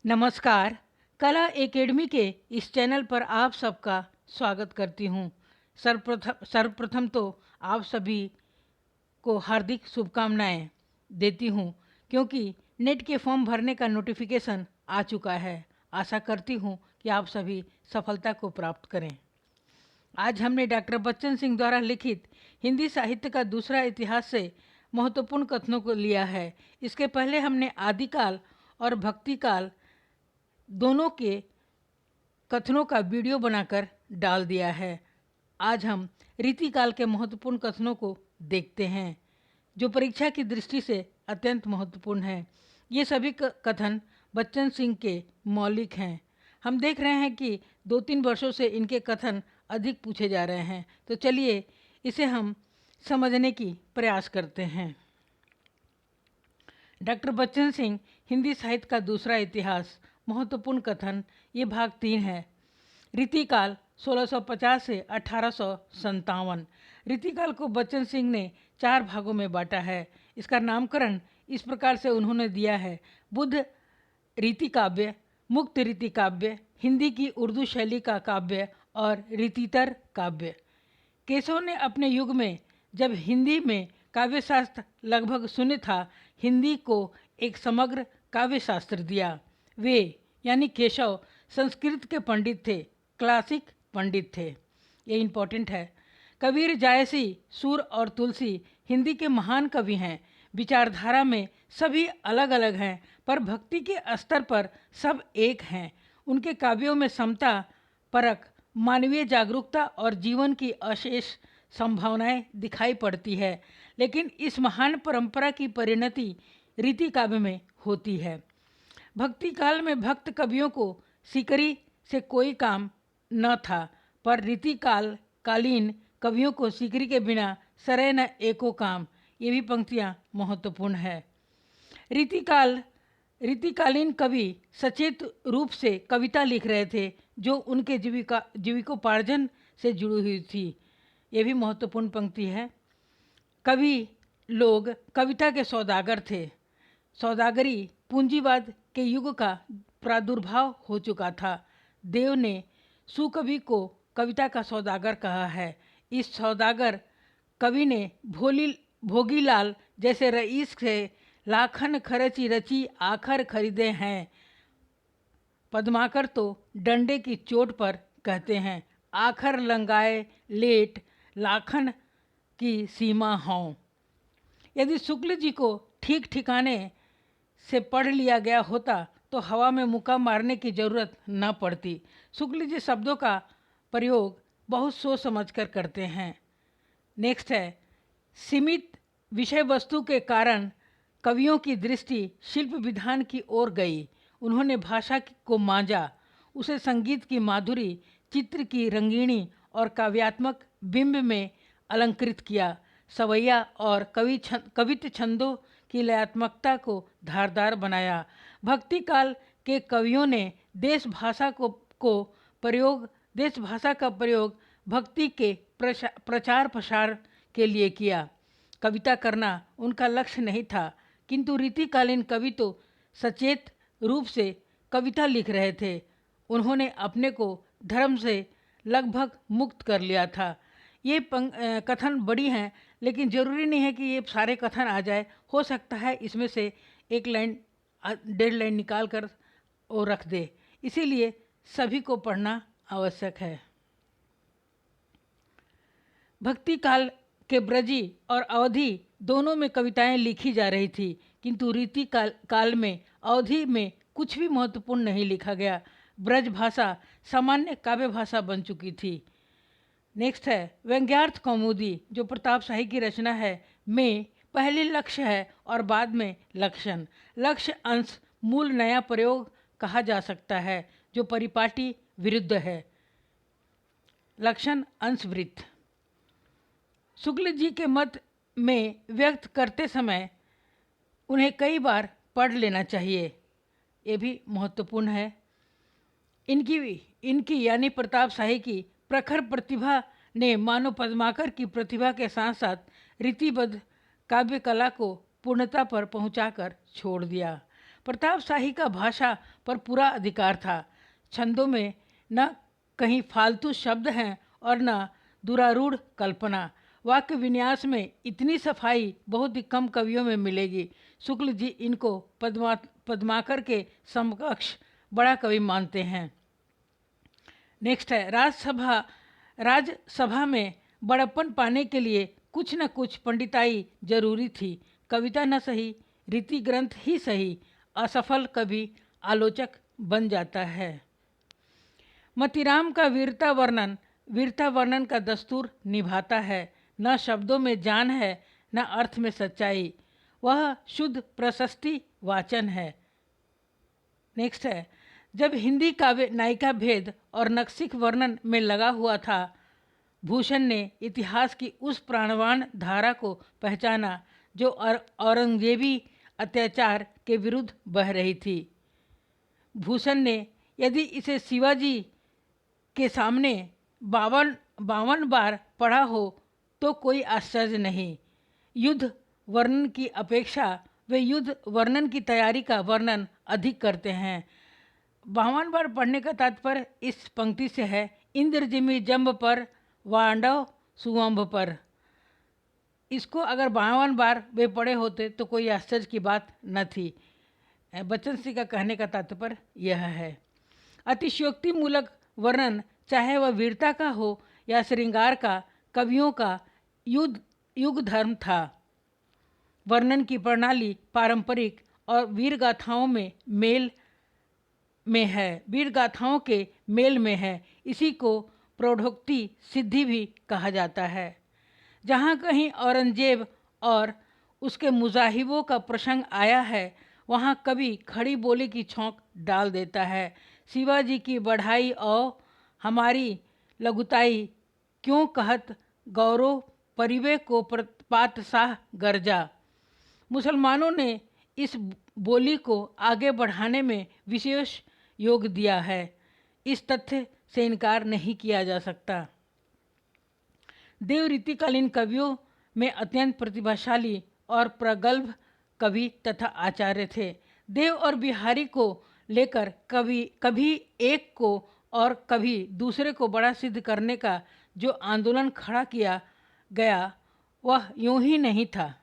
नमस्कार। कला एकेडमी के इस चैनल पर आप सबका स्वागत करती हूँ। सर्वप्रथम तो आप सभी को हार्दिक शुभकामनाएं देती हूँ, क्योंकि नेट के फॉर्म भरने का नोटिफिकेशन आ चुका है। आशा करती हूँ कि आप सभी सफलता को प्राप्त करें। आज हमने डॉक्टर बच्चन सिंह द्वारा लिखित हिंदी साहित्य का दूसरा इतिहास से महत्वपूर्ण कथनों को लिया है। इसके पहले हमने आदिकाल और भक्तिकाल दोनों के कथनों का वीडियो बनाकर डाल दिया है। आज हम रीतिकाल के महत्वपूर्ण कथनों को देखते हैं, जो परीक्षा की दृष्टि से अत्यंत महत्वपूर्ण है। ये सभी कथन बच्चन सिंह के मौलिक हैं। हम देख रहे हैं कि 2-3 वर्षों से इनके कथन अधिक पूछे जा रहे हैं, तो चलिए इसे हम समझने की प्रयास करते हैं। डॉक्टर बच्चन सिंह हिंदी साहित्य का दूसरा इतिहास महत्वपूर्ण कथन, ये भाग 3 है। रीतिकाल 1650 से 1857। रीतिकाल को बच्चन सिंह ने 4 भागों में बांटा है। इसका नामकरण इस प्रकार से उन्होंने दिया है: बुद्ध रीति काव्य, मुक्त रीति काव्य, हिंदी की उर्दू शैली का काव्य और रीतितर काव्य। केशव ने अपने युग में, जब हिंदी में काव्यशास्त्र लगभग शून्य था, हिंदी को एक समग्र काव्यशास्त्र दिया। वे यानी केशव संस्कृत के पंडित थे, क्लासिक पंडित थे। ये इम्पोर्टेंट है। कबीर, जायसी, सूर और तुलसी हिंदी के महान कवि हैं। विचारधारा में सभी अलग अलग हैं, पर भक्ति के स्तर पर सब एक हैं। उनके काव्यों में समता, परख, मानवीय जागरूकता और जीवन की अशेष संभावनाएं दिखाई पड़ती है। लेकिन इस महान परंपरा की परिणति रीति काव्य में होती है। भक्ति काल में भक्त कवियों को सिकरी से कोई काम न था, पर कालीन कवियों को सिकरी के बिना सरे न एको काम। ये भी पंक्तियाँ महत्वपूर्ण है। रीतिकालीन कवि सचेत रूप से कविता लिख रहे थे, जो उनके जीविकोपार्जन से जुड़ी हुई थी। ये भी महत्वपूर्ण पंक्ति है। कवि लोग कविता के सौदागर थे। सौदागरी पूंजीवाद के युग का प्रादुर्भाव हो चुका था। देव ने सुकवि को कविता का सौदागर कहा है। इस सौदागर कवि ने भोगीलाल जैसे रईस से लाखन खर्ची रची आखर खरीदे हैं। पद्माकर तो डंडे की चोट पर कहते हैं, आखर लंगाए लेट लाखन की सीमा हों। यदि शुक्ल जी को ठीक ठिकाने से पढ़ लिया गया होता तो हवा में मुक्का मारने की जरूरत न पड़ती। शुक्ल जी शब्दों का प्रयोग बहुत सोच समझ कर करते हैं। नेक्स्ट है, सीमित विषय वस्तु के कारण कवियों की दृष्टि शिल्प विधान की ओर गई। उन्होंने भाषा को मांझा, उसे संगीत की माधुरी, चित्र की रंगीणी और काव्यात्मक बिंब में अलंकृत किया। सवैया और कवित्व छंदों की लयात्मकता को धारदार बनाया। भक्ति काल के कवियों ने देश भाषा का प्रयोग भक्ति के प्रचार प्रसार के लिए किया। कविता करना उनका लक्ष्य नहीं था, किंतु रीतिकालीन कवि तो सचेत रूप से कविता लिख रहे थे। उन्होंने अपने को धर्म से लगभग मुक्त कर लिया था। ये कथन बड़ी हैं, लेकिन ज़रूरी नहीं है कि ये सारे कथन आ जाए। हो सकता है इसमें से एक लाइन, 1.5 लाइन निकाल कर वो रख दे। इसीलिए सभी को पढ़ना आवश्यक है। भक्ति काल के ब्रजी और अवधि दोनों में कविताएं लिखी जा रही थी, किंतु रीति काल में अवधि में कुछ भी महत्वपूर्ण नहीं लिखा गया। ब्रज भाषा सामान्य काव्य भाषा बन चुकी थी। नेक्स्ट है, व्यंग्यार्थ कौमुदी, जो प्रताप शाही की रचना है, में पहले लक्ष्य है और बाद में लक्षण। लक्ष्य अंश मूल नया प्रयोग कहा जा सकता है, जो परिपाटी विरुद्ध है। लक्षण अंश वृत्त। शुक्ल जी के मत में व्यक्त करते समय उन्हें कई बार पढ़ लेना चाहिए। ये भी महत्वपूर्ण है। इनकी यानी प्रताप शाही की प्रखर प्रतिभा ने मानो पद्माकर की प्रतिभा के साथ साथ रीतिबद्ध काव्य कला को पूर्णता पर पहुंचाकर छोड़ दिया। प्रताप शाही का भाषा पर पूरा अधिकार था। छंदों में न कहीं फालतू शब्द हैं और न दुरारूढ़ कल्पना। वाक्य विन्यास में इतनी सफाई बहुत ही कम कवियों में मिलेगी। शुक्ल जी इनको पद्माकर के समकक्ष बड़ा कवि मानते हैं। नेक्स्ट है, राजसभा में बड़प्पन पाने के लिए कुछ न कुछ पंडिताई जरूरी थी। कविता न सही, रीति ग्रंथ ही सही, असफल कवि आलोचक बन जाता है। मतीराम का वीरता वर्णन का दस्तूर निभाता है। न शब्दों में जान है, न अर्थ में सच्चाई, वह शुद्ध प्रशस्ति वाचन है। नेक्स्ट है, जब हिंदी काव्य नायिका भेद और नक्सिक वर्णन में लगा हुआ था, भूषण ने इतिहास की उस प्राणवान धारा को पहचाना जो औरंगजेबी अत्याचार के विरुद्ध बह रही थी। भूषण ने यदि इसे शिवाजी के सामने 52 बार पढ़ा हो तो कोई आश्चर्य नहीं। युद्ध वर्णन की अपेक्षा वे युद्ध वर्णन की तैयारी का वर्णन अधिक करते हैं। 52 बार पढ़ने का तात्पर्य इस पंक्ति से है, इंद्र जिमि जंब पर वांडव सुअंब पर। इसको अगर 52 बार वे पढ़े होते तो कोई आश्चर्य की बात न थी। बच्चन सिंह का कहने का तात्पर्य यह है। अतिशयोक्ति मूलक वर्णन, चाहे वह वीरता का हो या श्रृंगार का, कवियों का युग धर्म था। वर्णन की प्रणाली पारंपरिक और वीर गाथाओं के मेल में है। इसी को प्रौढ़ोक्ति सिद्धि भी कहा जाता है। जहाँ कहीं औरंगजेब और उसके मुजाहिबों का प्रसंग आया है, वहाँ कवि खड़ी बोली की छौंक डाल देता है। शिवाजी की बढ़ाई और हमारी लघुताई, क्यों कहत गौरव परिवे को पातशाह गर्जा। मुसलमानों ने इस बोली को आगे बढ़ाने में विशेष योग दिया है। इस तथ्य से इनकार नहीं किया जा सकता। देव रीतिकालीन कवियों में अत्यंत प्रतिभाशाली और प्रगल्भ कवि तथा आचार्य थे। देव और बिहारी को लेकर कभी एक को और कभी दूसरे को बड़ा सिद्ध करने का जो आंदोलन खड़ा किया गया, वह यूं ही नहीं था।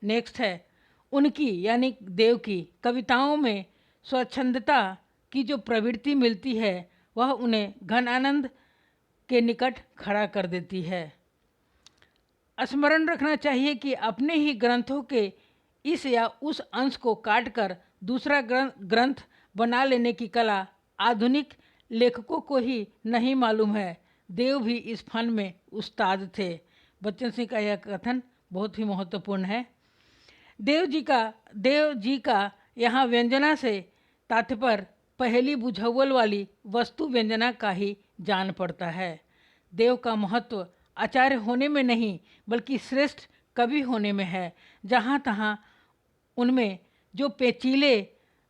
नेक्स्ट है, उनकी यानी देव की कविताओं में स्वच्छंदता की जो प्रवृत्ति मिलती है, वह उन्हें घन आनंद के निकट खड़ा कर देती है। स्मरण रखना चाहिए कि अपने ही ग्रंथों के इस या उस अंश को काटकर दूसरा ग्रंथ बना लेने की कला आधुनिक लेखकों को ही नहीं मालूम है। देव भी इस फन में उस्ताद थे। बच्चन सिंह का यह कथन बहुत ही महत्वपूर्ण है। देव जी का यहाँ व्यंजना से तात्पर्य पहली बुझावल वाली वस्तु व्यंजना का ही जान पड़ता है। देव का महत्व आचार्य होने में नहीं बल्कि श्रेष्ठ कवि होने में है। जहाँ तहाँ उनमें जो पेचीले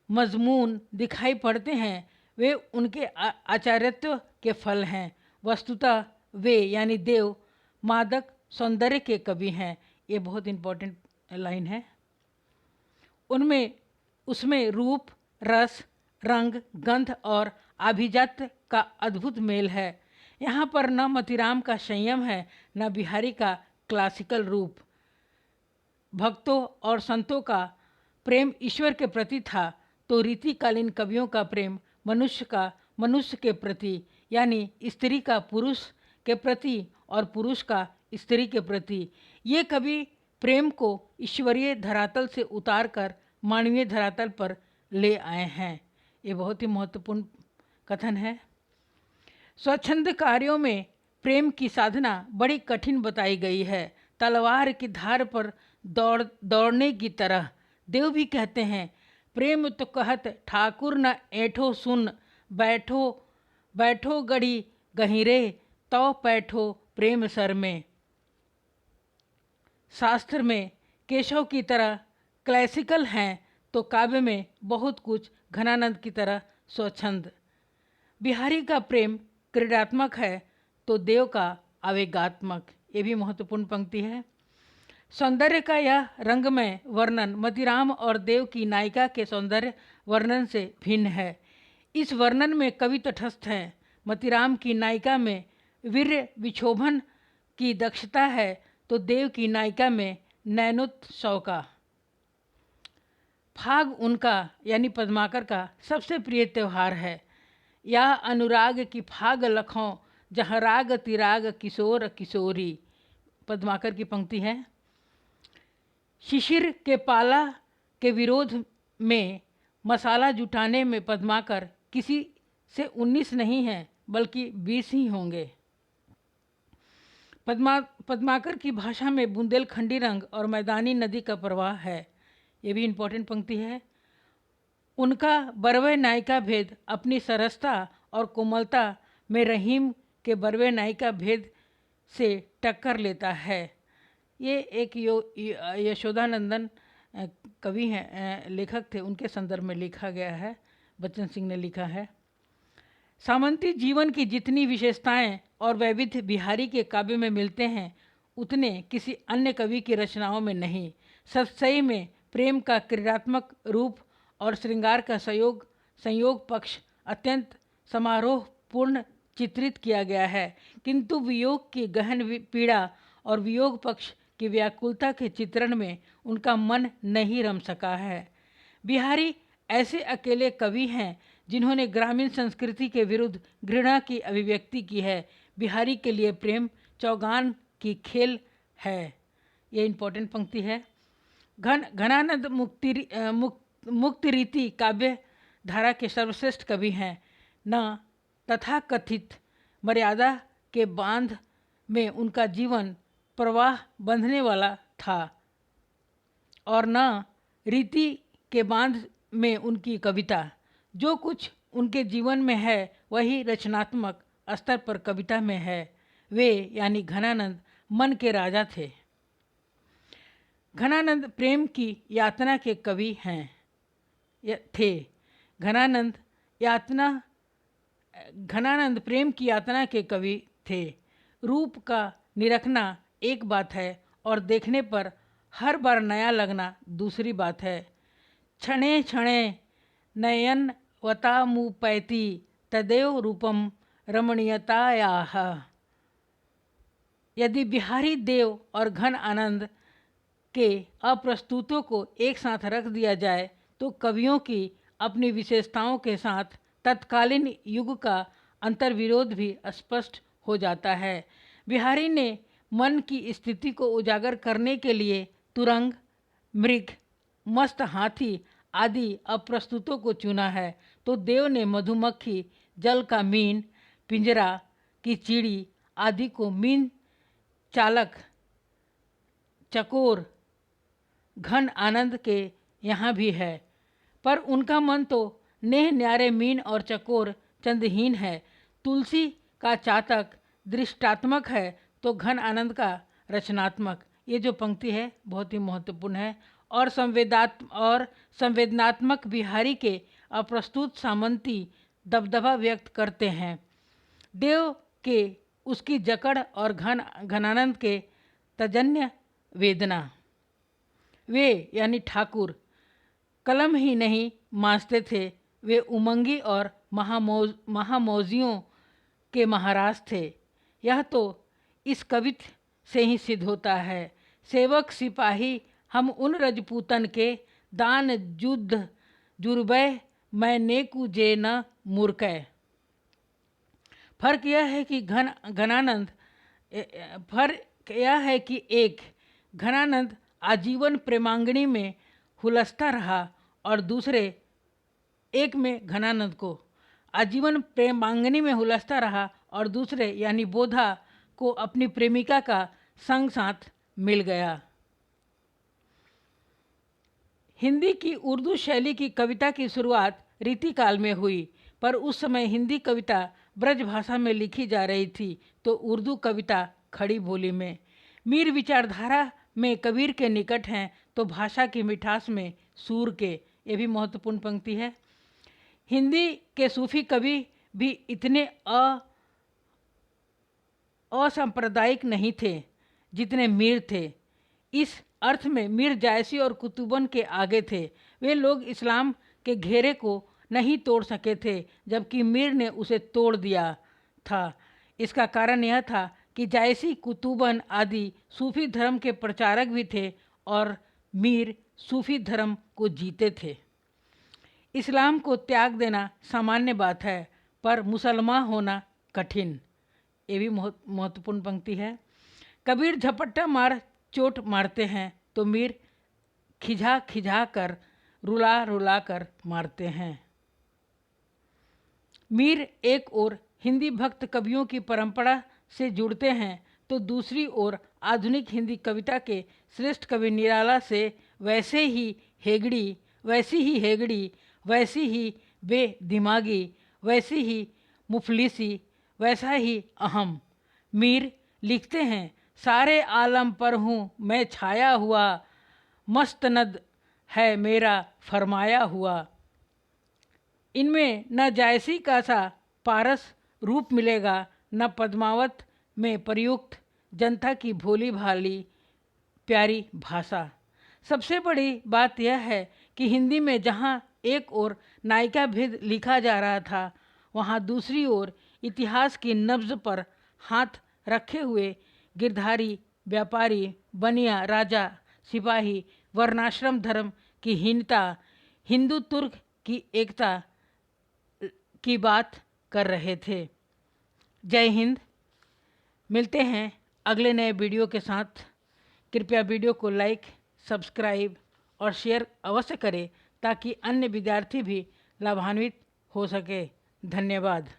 मजमून दिखाई पड़ते हैं, वे उनके आचार्यत्व के फल हैं। वस्तुतः वे यानी देव मादक सौंदर्य के कवि हैं। ये बहुत इम्पोर्टेंट लाइन है। उसमें रूप, रस, रंग, गंध और आभिजात्य का अद्भुत मेल है। यहाँ पर न मतीराम का संयम है, न बिहारी का क्लासिकल रूप। भक्तों और संतों का प्रेम ईश्वर के प्रति था, तो रीतिकालीन कवियों का प्रेम मनुष्य के प्रति, यानी स्त्री का पुरुष के प्रति और पुरुष का स्त्री के प्रति। ये कवि प्रेम को ईश्वरीय धरातल से उतारकर मानवीय धरातल पर ले आए हैं। ये बहुत ही महत्वपूर्ण कथन है। स्वच्छंद कार्यों में प्रेम की साधना बड़ी कठिन बताई गई है, तलवार की धार पर दौड़ने की तरह। देव भी कहते हैं, प्रेम तो कहत ठाकुर न ऐठो सुन, बैठो गढ़ी गहिरे, तो पैठो प्रेम सर में। शास्त्र में केशव की तरह क्लासिकल हैं, तो काव्य में बहुत कुछ घनानंद की तरह स्वच्छंद। बिहारी का प्रेम क्रीडात्मक है, तो देव का आवेगात्मक। ये भी महत्वपूर्ण पंक्ति है। सौंदर्य का यह रंगमय वर्णन मतीराम और देव की नायिका के सौंदर्य वर्णन से भिन्न है। इस वर्णन में कवि तटस्थ है। मतीराम की नायिका में वीर्य विक्षोभन की दक्षता है तो देव की नायिका में नयनोत्सव का। फाग उनका यानी पद्माकर का सबसे प्रिय त्यौहार है। यह अनुराग की फाग लखों जहाँ राग तिराग किशोर किशोरी। पद्माकर की पंक्ति है। शिशिर के पाला के विरोध में मसाला जुटाने में पद्माकर किसी से 19 नहीं है बल्कि 20 ही होंगे। पद्माकर की भाषा में बुंदेलखंडी रंग और मैदानी नदी का प्रवाह है। ये भी इम्पोर्टेंट पंक्ति है। उनका बरवे नायिका भेद अपनी सरसता और कोमलता में रहीम के बरवे नायिका भेद से टक्कर लेता है। ये एक यशोदानंदन कवि हैं, लेखक थे, उनके संदर्भ में लिखा गया है। बच्चन सिंह ने लिखा है। सामंती जीवन की जितनी विशेषताएं और वैविध्य बिहारी के काव्य में मिलते हैं उतने किसी अन्य कवि की रचनाओं में नहीं। सत्सई में प्रेम का क्रियात्मक रूप और श्रृंगार का संयोग पक्ष अत्यंत समारोहपूर्ण चित्रित किया गया है, किंतु वियोग की गहन पीड़ा और वियोग पक्ष की व्याकुलता के चित्रण में उनका मन नहीं रम सका है। बिहारी ऐसे अकेले कवि हैं जिन्होंने ग्रामीण संस्कृति के विरुद्ध घृणा की अभिव्यक्ति की है। बिहारी के लिए प्रेम चौगान की खेल है। ये इम्पोर्टेंट पंक्ति है। घनानंद मुक्ति रीति काव्य धारा के सर्वश्रेष्ठ कवि हैं। न तथाकथित मर्यादा के बांध में उनका जीवन प्रवाह बंधने वाला था और न रीति के बांध में उनकी कविता। जो कुछ उनके जीवन में है वही रचनात्मक स्तर पर कविता में है। वे यानी घनानंद मन के राजा थे। घनानंद प्रेम की यातना के कवि थे। घनानंद प्रेम की यातना के कवि थे। रूप का निरखना एक बात है और देखने पर हर बार नया लगना दूसरी बात है। क्षणे क्षणे नयन वतामुपैति तदेव रूपम रमणीयतायाः। यदि बिहारी देव और घन आनंद के अप्रस्तुतों को एक साथ रख दिया जाए तो कवियों की अपनी विशेषताओं के साथ तत्कालीन युग का अंतर्विरोध भी स्पष्ट हो जाता है। बिहारी ने मन की स्थिति को उजागर करने के लिए तुरंग, मृग, मस्त हाथी आदि अप्रस्तुतों को चुना है, तो देव ने मधुमक्खी, जल का मीन, पिंजरा की चिड़ी आदि को मीन चालक, चकोर, घन आनंद के यहाँ भी है, पर उनका मन तो नेह न्यारे मीन और चकोर चंदहीन है। तुलसी का चातक दृष्टात्मक है तो घन आनंद का रचनात्मक। ये जो पंक्ति है बहुत ही महत्वपूर्ण है और संवेदनात्मक बिहारी के अप्रस्तुत सामंती दबदबा व्यक्त करते हैं। देव के उसकी जकड़ और घनानंद के तजन्य वेदना। वे यानी ठाकुर कलम ही नहीं मांजते थे, वे उमंगी और महामौजियों के महाराज थे। यह तो इस कवित्व से ही सिद्ध होता है। सेवक सिपाही हम उन रजपूतन के दान युद्ध जुर्बै मैं नेकु जे न मूर्कै। फर्क यह है कि एक घनानंद आजीवन प्रेमांगनी में हुलसता रहा और दूसरे एक में घनानंद को आजीवन प्रेमांगनी में हुलसता रहा और दूसरे यानी बोधा को अपनी प्रेमिका का संग साथ मिल गया। हिंदी की उर्दू शैली की कविता की शुरुआत रीतिकाल में हुई, पर उस समय हिंदी कविता ब्रज भाषा में लिखी जा रही थी तो उर्दू कविता खड़ी बोली में। मीर विचारधारा में कबीर के निकट हैं तो भाषा की मिठास में सूर के। ये भी महत्वपूर्ण पंक्ति है। हिंदी के सूफी कवि भी इतने असांप्रदायिक नहीं थे जितने मीर थे। इस अर्थ में मीर जायसी और कुतुबन के आगे थे। वे लोग इस्लाम के घेरे को नहीं तोड़ सके थे, जबकि मीर ने उसे तोड़ दिया था। इसका कारण यह था कि जायसी, कुतुबन आदि सूफी धर्म के प्रचारक भी थे और मीर सूफी धर्म को जीते थे। इस्लाम को त्याग देना सामान्य बात है, पर मुसलमान होना कठिन। ये भी महत्वपूर्ण पंक्ति है। कबीर झपट्टा मार चोट मारते हैं तो मीर खिझा खिझा कर, रुला रुला कर मारते हैं। मीर एक ओर हिंदी भक्त कवियों की परंपरा से जुड़ते हैं तो दूसरी ओर आधुनिक हिंदी कविता के श्रेष्ठ कवि निराला से वैसी ही हेगड़ी, वैसी ही बेदिमागी, वैसी ही मुफलिसी, वैसा ही अहम। मीर लिखते हैं, सारे आलम पर हूँ मैं छाया हुआ, मस्तनद है मेरा फरमाया हुआ। इनमें न जायसी का सा पारस रूप मिलेगा, न पद्मावत में प्रयुक्त जनता की भोली भाली प्यारी भाषा। सबसे बड़ी बात यह है कि हिंदी में जहाँ एक ओर नायिका भेद लिखा जा रहा था, वहाँ दूसरी ओर इतिहास की नब्ज पर हाथ रखे हुए गिरधारी, व्यापारी, बनिया, राजा, सिपाही, वर्णाश्रम धर्म की हीनता, हिंदू तुर्क की एकता की बात कर रहे थे। जय हिंद। मिलते हैं अगले नए वीडियो के साथ। कृपया वीडियो को लाइक, सब्सक्राइब और शेयर अवश्य करें ताकि अन्य विद्यार्थी भी लाभान्वित हो सके। धन्यवाद।